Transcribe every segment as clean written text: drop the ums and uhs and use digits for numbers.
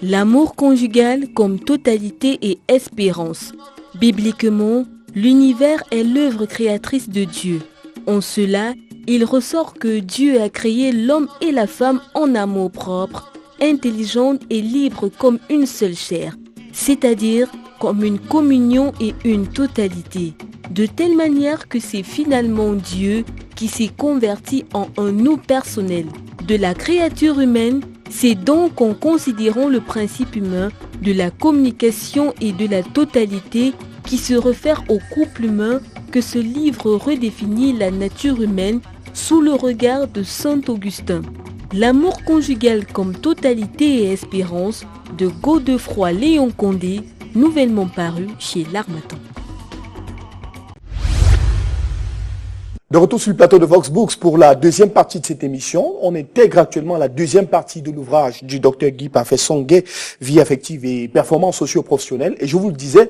L'amour conjugal comme totalité et espérance. Bibliquement, l'univers est l'œuvre créatrice de Dieu. En cela, il ressort que Dieu a créé l'homme et la femme en amour propre, intelligente et libre comme une seule chair, c'est-à-dire comme une communion et une totalité, de telle manière que c'est finalement Dieu qui s'est converti en un nous personnel. De la créature humaine, c'est donc en considérant le principe humain de la communication et de la totalité qui se réfère au couple humain que ce livre redéfinit la nature humaine sous le regard de saint Augustin. L'amour conjugal comme totalité et espérance de Godefroy-Léon Condé, nouvellement paru chez l'Harmattan. De retour sur le plateau de Voxbooks pour la deuxième partie de cette émission. On intègre actuellement la deuxième partie de l'ouvrage du Dr Guy Parfait-Songué, Vie affective et performance socio-professionnelle. Et je vous le disais,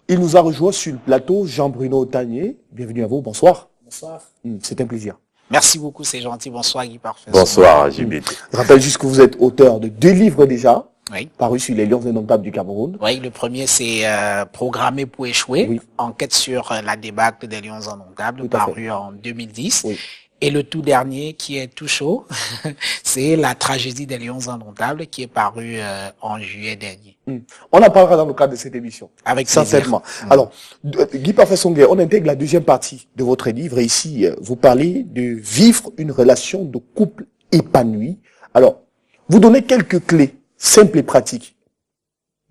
il nous a rejoint sur le plateau Jean-Bruno Tanier. Bienvenue à vous, bonsoir. Bonsoir. C'est un plaisir. Merci beaucoup, c'est gentil. Bonsoir Guy Parfait. Bonsoir JB. Je rappelle juste que vous êtes auteur de 2 livres déjà, oui, parus sur les Lions indomptables du Cameroun. Oui, le premier c'est Programmé pour échouer, oui, enquête sur la débâcle des Lions indomptables, paru en 2010. Oui. Et le tout dernier qui est tout chaud, c'est La tragédie des Lions indomptables qui est paru en juillet dernier. On en parlera dans le cadre de cette émission. Avec plaisir. Sincèrement. Alors, Guy Parfait-Songué, on intègre la deuxième partie de votre livre et ici, vous parlez de vivre une relation de couple épanouie. Alors, vous donnez quelques clés simples et pratiques,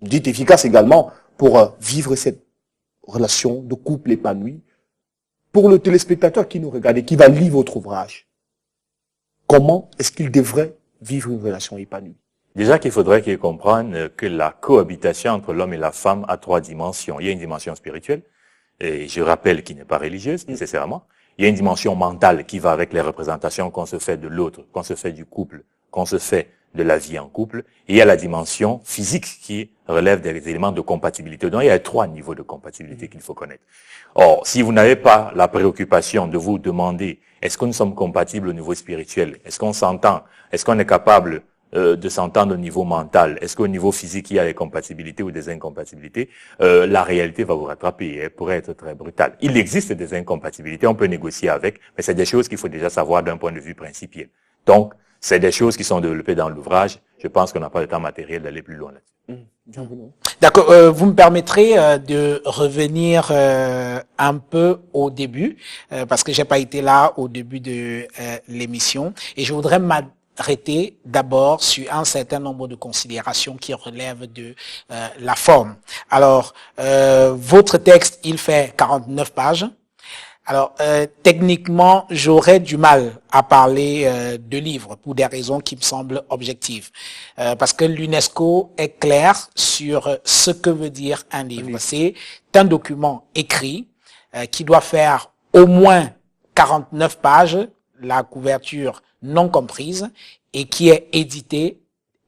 dites efficaces également, pour vivre cette relation de couple épanouie. Pour le téléspectateur qui nous regarde et qui va lire votre ouvrage, comment est-ce qu'il devrait vivre une relation épanouie? Déjà qu'il faudrait qu'il comprenne que la cohabitation entre l'homme et la femme a 3 dimensions. Il y a une dimension spirituelle, et je rappelle qu'il n'est pas religieuse nécessairement. Il y a une dimension mentale qui va avec les représentations qu'on se fait de l'autre, qu'on se fait du couple, qu'on se fait de la vie en couple. Et il y a la dimension physique qui relève des éléments de compatibilité. Donc il y a 3 niveaux de compatibilité qu'il faut connaître. Or, si vous n'avez pas la préoccupation de vous demander est-ce que nous sommes compatibles au niveau spirituel, est-ce qu'on s'entend, est-ce qu'on est capable de s'entendre au niveau mental, est-ce qu'au niveau physique il y a des compatibilités ou des incompatibilités, la réalité va vous rattraper et elle pourrait être très brutale. Il existe des incompatibilités, on peut négocier avec, mais c'est des choses qu'il faut déjà savoir d'un point de vue principiel. Donc, c'est des choses qui sont développées dans l'ouvrage. Je pense qu'on n'a pas le temps matériel d'aller plus loin là-dessus. D'accord. Vous me permettrez de revenir un peu au début, parce que j'ai pas été là au début de l'émission, et je voudrais m'arrêter d'abord sur un certain nombre de considérations qui relèvent de la forme. Alors, votre texte, il fait 49 pages. Alors, techniquement, j'aurais du mal à parler de livre pour des raisons qui me semblent objectives. Parce que l'UNESCO est clair sur ce que veut dire un livre. C'est un document écrit qui doit faire au moins 49 pages, la couverture non comprise, et qui est édité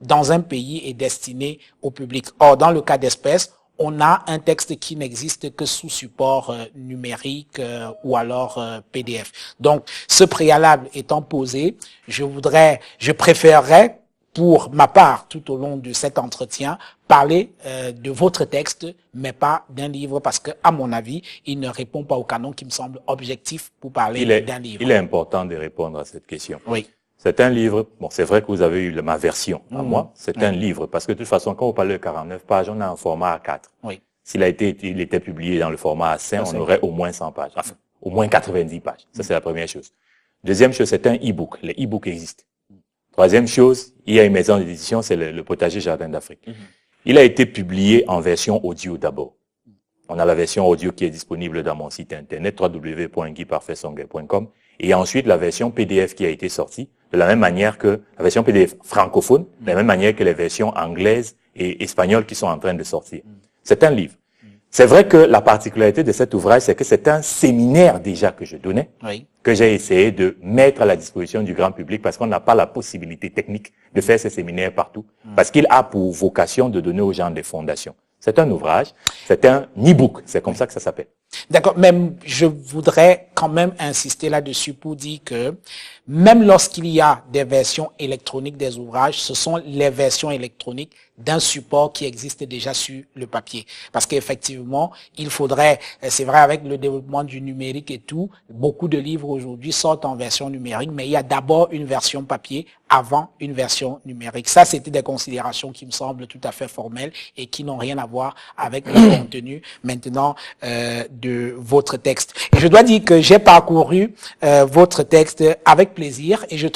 dans un pays et destiné au public. Or, dans le cas d'espèce, on a un texte qui n'existe que sous support numérique ou alors PDF. Donc, ce préalable étant posé, je préférerais, pour ma part, tout au long de cet entretien, parler de votre texte, mais pas d'un livre, parce que, à mon avis, il ne répond pas au canon qui me semble objectif pour parler d'un livre. Il est important de répondre à cette question. Oui. C'est un livre, bon, c'est vrai que vous avez eu ma version à moi, c'est un livre, parce que de toute façon, quand vous parlez de 49 pages, on a un format A4. Oui. Il était publié dans le format A5, on aurait au moins 100 pages, enfin, au moins 90 pages. Ça, c'est la première chose. Deuxième chose, c'est un e-book. Les e-books existent. Troisième chose, il y a une maison d'édition, c'est le Potager Jardin d'Afrique. Il a été publié en version audio d'abord. On a la version audio qui est disponible dans mon site internet, www.guyparfaitsongué.com, et ensuite la version PDF qui a été sortie, de la même manière que la version PDF francophone, de la même manière que les versions anglaises et espagnoles qui sont en train de sortir. C'est un livre. C'est vrai que la particularité de cet ouvrage, c'est que c'est un séminaire déjà que je donnais, que j'ai essayé de mettre à la disposition du grand public parce qu'on n'a pas la possibilité technique de faire ces séminaires partout, parce qu'il a pour vocation de donner aux gens des fondations. C'est un ouvrage, c'est un e-book, c'est comme ça que ça s'appelle. D'accord, même je voudrais quand même insister là-dessus pour dire que même lorsqu'il y a des versions électroniques des ouvrages, ce sont les versions électroniques d'un support qui existe déjà sur le papier. Parce qu'effectivement, il faudrait, c'est vrai avec le développement du numérique et tout, beaucoup de livres aujourd'hui sortent en version numérique, mais il y a d'abord une version papier avant une version numérique. Ça, c'était des considérations qui me semblent tout à fait formelles et qui n'ont rien à voir avec le contenu maintenant de votre texte. Et je dois dire que j'ai parcouru votre texte avec plaisir et je trouve